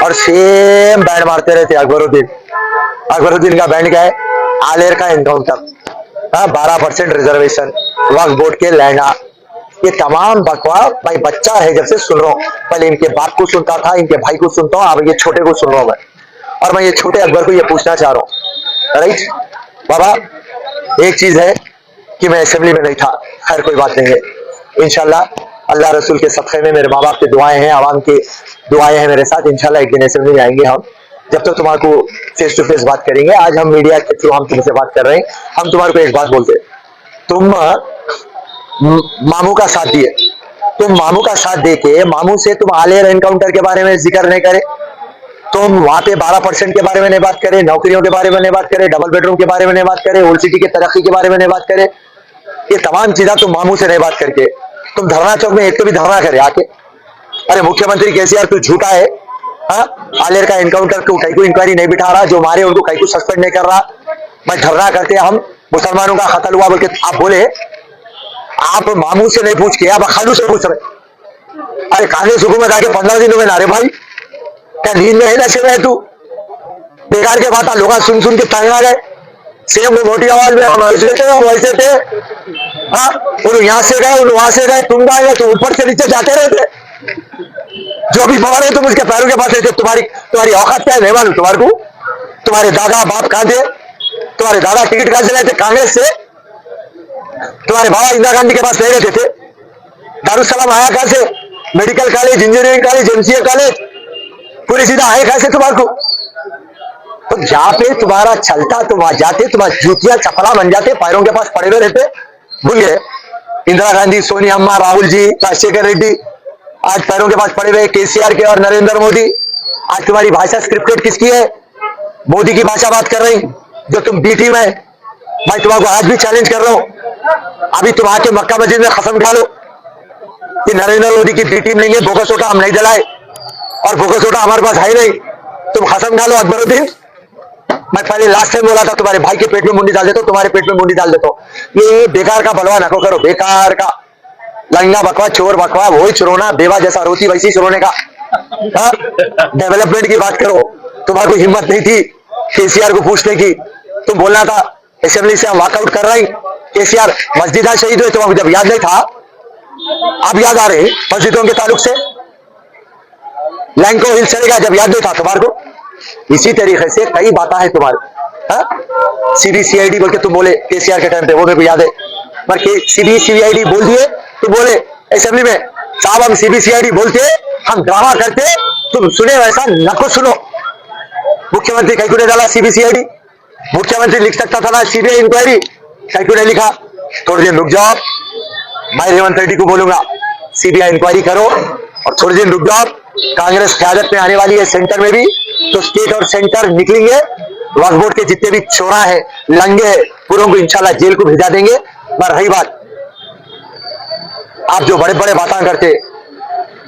और same band मारते रहते अकबरुद्दीन। अकबरुद्दीन का बैंड क्या है? आलेर का एनकाउंटर, 12% रिजर्वेशन, वक्फ बोर्ड के लहंगा, ये तमाम बकवास। भाई बच्चा है जब से सुन रहा हूँ, पहले इनके बाप को सुनता था, इनके भाई को सुनता हूँ, अब ये छोटे को सुन रहा हूँ मैं। और मैं ये छोटे अकबर को ये पूछना चाह रहा हूँ, राइट बाबा, एक चीज है कि मैं असेंबली में नहीं था, खैर कोई बात नहीं है, इंशाल्लाह अल्लाह रसूल के सदक़े में मेरे माँ बाप की दुआएं हैं, आवाम की दुआएं हैं मेरे साथ, इंशाल्लाह एक दिन असेंबली में आएंगे हम, जब तक तुम्हारे को फेस टू फेस बात करेंगे। आज हम मीडिया के थ्रू हम तुमसे बात कर रहे हैं, हम तुम्हारे को एक बात बोलते, तुम मामू का साथ दिए, तुम मामू का साथ देके मामू से तुम आलेर एनकाउंटर के बारे में जिक्र नहीं करे, तुम वहां पे 12% के बारे में नहीं बात करे, नौकरियों के बारे में नहीं बात करे, डबल बेडरूम के बारे में नहीं बात करे, ओल्ड सिटी की तरक्की के बारे में नहीं बात करे, ये तमाम चीजें तुम मामू से नहीं बात करके तुम धरना चौक में एक तो भी धरना करे आके, अरे मुख्यमंत्री केसीआर तू झूठा है, आलेर का एनकाउंटर तू कहीं को इंक्वायरी नहीं बिठा रहा, जो मारे उनको कहीं को सस्पेंड नहीं कर रहा, मैं धरना करते हम मुसलमानों का कत्ल हुआ बोल के आप बोले, आप मामू से नहीं पूछ के आप खालू से पूछ रहे। अरे कांग्रेस हुकूमत आके 15 दिन हुए ना रे भाई, क्या नींद में है नशे में है तू? बेकार के बात लोग सुन सुन के तंग आ गए, सेम मोटी आवाज में हम ऐसे थे, यहाँ से गए वहां से गए, तुम गए तो ऊपर से नीचे जाते रहते, जो भी पकड़े तुम उसके पैरों के पास रहते, तुम्हारी औकात क्या है नहीं मालूम तुम्हारे को? तुम्हारे दादा बाप कहां थे? तुम्हारे दादा टिकट कहां से लाए थे कांग्रेस से? तुम्हारे बाबा इंदिरा गांधी के पास नहीं रहते थे? दारुसलाम आया कहां से? Medical college, engineering college, MCA college पूरी सीधा आए कहां से तुम्हारे को? तो जहां पे तुम्हारा चलता तुम वहां जाते, तुम्हारा जूतियां चपला बन जाते, पैरों के पास पड़े हुए रहते, भूल गए? इंदिरा गांधी, सोनिया अम्मा, राहुल जी, राजशेखर रेड्डी आज पैरों के पास पड़े हुए, केसीआर के और नरेंद्र मोदी। आज तुम्हारी भाषा स्क्रिप्टेड किसकी है? मोदी की भाषा बात कर रही, जो तुम बी टीम है। मैं तुम्हारे आज भी चैलेंज कर रहा हूं, अभी तुम आके मक्का मस्जिद में कसम खा लो कि नरेंद्र मोदी की बी टीम नहीं है, बोका सोटा हम नहीं जलाए और बोका सोटा हमारे पास है नहीं, तुम कसम खा लो अकबरुद्दीन। मैं पहले लास्ट टाइम बोला था तुम्हारे भाई के पेट में मुंडी डाल देता हूं, तुम्हारे पेट में मुंडी डाल देता हूं। ये बेकार का बलवा नको करो, बेकार का लंगा बकवा, चोर बकवा, वही चुरोना, बेवा जैसा रोती वैसी चुरोने का। डेवलपमेंट की बात करो, तुम्हारे को हिम्मत नहीं थी केसीआर को पूछने की, तुम बोलना था असेंबली से हम वॉकआउट कर रहे हैं, केसीआर मस्जिदा शहीद हुए, तुम्हारे जब याद नहीं था, अब याद आ रहे मस्जिदों के ताल्लुक से? लैंको हिल चलेगा जब याद नहीं था तुम्हारे को? इसी तरीके से कई बातें हैं तुम्हारे, सीबीसीआईडी बोल के तुम बोले केसीआर के टाइम पे, वो मेरे को याद है, पर सीबीसीआईडी बोल दिए तुम बोले असेंबली में, साहब हम सीबीसीआईडी बोलते हम ड्रामा करते, तुम सुने वैसा नको सुनो। मुख्यमंत्री कहीं को नहीं डाला सीबीसीआईडी, मुख्यमंत्री लिख सकता था ना सीबीआई इंक्वायरी, कहीं को नहीं लिखा। थोड़ी देर रुक जाओ, मैं रेवंत रेड्डी को बोलूंगा सीबीआई इंक्वायरी करो, और थोड़ी दिन रुक जाओ, कांग्रेस क़यादत में आने वाली है सेंटर में भी, तो स्टेट और सेंटर निकलेंगे, वक्फ बोर्ड के जितने भी चोरा है, लंगे है, पूरों को इंशाल्लाह जेल को भिजा देंगे। पर रही बात आप जो बड़े बड़े बातें करते,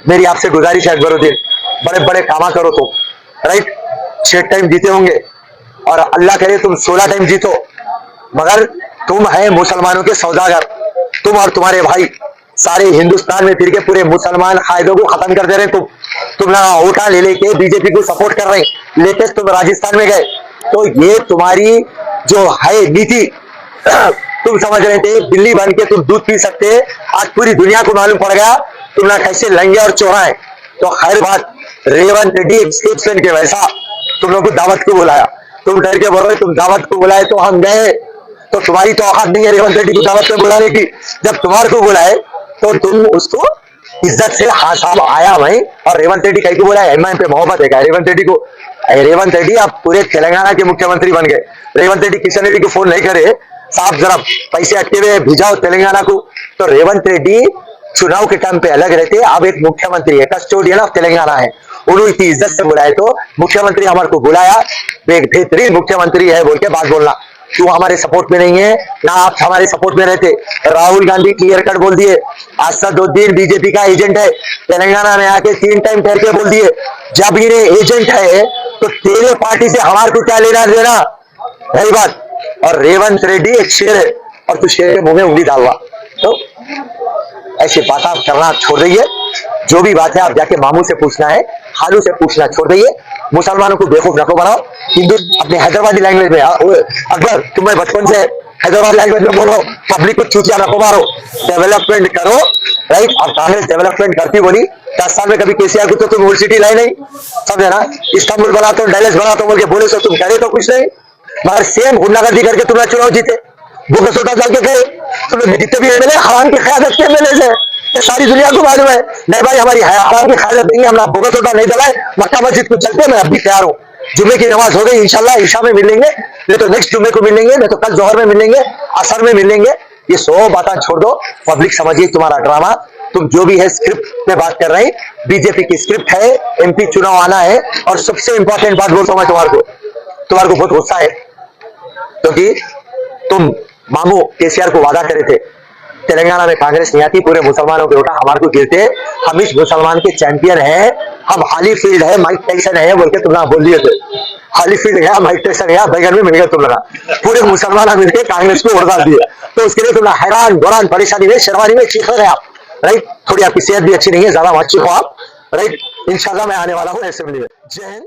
मेरी आपसे गुजारिश है अकबरुद्दीन, बड़े बड़े कामा करो तुम, राइट? 6 टाइम जीते होंगे और अल्लाह करे तुम 16 टाइम जीतो, मगर तुम है मुसलमानों के सौदागर, तुम और तुम्हारे भाई सारे हिंदुस्तान में फिर के पूरे मुसलमान कायदों को खत्म कर दे रहे। तुम ना वोटा ले लेके बीजेपी को सपोर्ट कर रहे, लेटेस्ट तुम राजस्थान में गए, तो ये तुम्हारी जो है नीति, तुम समझ रहे थे बिल्ली बन के तुम दूध पी सकते, आज पूरी दुनिया को मालूम पड़ गया तुम ना कैसे लंगे और चोरा है। तो खैर बात, रेवंत रेड्डी स्टेट्समैन के वैसा तुम लोग को दावत को बुलाया, तुम डर के बोल रहे तुम दावत को बुलाए तो हम गए, तो तुम्हारी तो औकात नहीं है रेवंत रेड्डी को दावत में बुलाने की। जब तुम्हारे को बुलाए तो तुम उसको इज्जत से, हाँ साहब आया भाई, और रेवंत रेड्डी कहीं को बोला एमआईएम पे मोहब्बत है क्या रेवंत रेड्डी को? रेवंत रेड्डी आप पूरे तेलंगाना के मुख्यमंत्री बन गए, रेवंत रेड्डी किशन रेड्डी को फोन नहीं करे, साहब जरा पैसे अटके हुए भिजाओ तेलंगाना को। तो रेवंत रेड्डी चुनाव के टाइम पे अलग रहते, अब एक मुख्यमंत्री है, कस्टोडियन ऑफ तेलंगाना है, उन्होंने इतनी इज्जत से बुलाए, तो मुख्यमंत्री हमारे को बुलाया, एक बेहतरीन मुख्यमंत्री है बोल के बात बोलना, तू हमारे सपोर्ट में नहीं है ना आप हमारे सपोर्ट में रहते। राहुल गांधी क्लियर कट बोल दिए, असदुद्दीन बीजेपी का एजेंट है, तेलंगाना में आके 3 टाइम ठहर के बोल दिए, जब ये एजेंट है तो तेरे पार्टी से हमारे को क्या लेना देना, रही बात। और रेवंत रेड्डी एक शेर है और तू शेर के मुंह में उंगली डालवा, तो ऐसी बात आप करना छोड़ रही है। जो भी बात है आप जाके मामू से पूछना है, खालू से पूछना छोड़ दइए। मुसलमानों को बेवकूफ नको बनाओ। हिंदू अपने हैदराबादी लैंग्वेज में अकबर तुम्हें बचपन से हैदराबाद लैंग्वेज में बोलो, पब्लिक को चूतिया नको मारो, डेवलपमेंट करो। राइट, और कांग्रेस डेवलपमेंट करती बोली 10 साल में कभी केसीआर को तो तुम ओल्ड सिटी लाए नहीं, समझे ना। इस्तांबुल बना तो डैलस बना तो बोल के बोले तो तुम करे तो कुछ नहीं, मगर सेम गुंडागर्दी करके तुमने चुनाव जीते, वो 16 साल के गए तुमने जितने भी एमएलए हराम की क़यादत के एमएलए से, ये सारी दुनिया को मालूम है। नहीं भाई हमारी हराम की क़यादत नहीं है, हम बोगा सोटा नहीं दलाए, मक्का मस्जिद को चलते मैं अब भी तैयार हूँ। जुम्मे की नमाज हो गई, इंशाल्लाह ईशा में मिलेंगे, नहीं तो नेक्स्ट जुम्मे को मिलेंगे, नहीं तो कल जोहर में मिलेंगे, असर में मिलेंगे। ये 100 बातें छोड़ दो, पब्लिक समझिए तुम्हारा ड्रामा। तुम जो भी है स्क्रिप्ट में बात कर रहे हैं, बीजेपी की स्क्रिप्ट है, एमपी चुनाव आना है। और सबसे इंपॉर्टेंट बात बोलता हूं मैं तुम्हारे को बहुत गुस्सा है, क्योंकि तुम मामू केसीआर को वादा करे थे तेलंगाना में कांग्रेस नहीं आती, पूरे मुसलमानों के वोट हमारे को गिरते, हम इस मुसलमान के चैंपियन हैं, हम हॉलीफील्ड है, माइक टाइसन है बोल के तुम बोल दिए थे। हॉलीफील्ड गया, माइक टाइसन गया, बैगन में मिल गया तुम लगा, पूरे मुसलमान मिलकर कांग्रेस को वोट डाल दिए। तो उसके लिए तुम हैरान गोरान परेशानी में शेरवानी में चीख रहे आप। राइट, थोड़ी आपकी सेहत भी अच्छी नहीं है, ज्यादा मत चीखो आप। राइट, इंशाल्लाह मैं आने वाला हूँ असेंबली में। जय हिंद।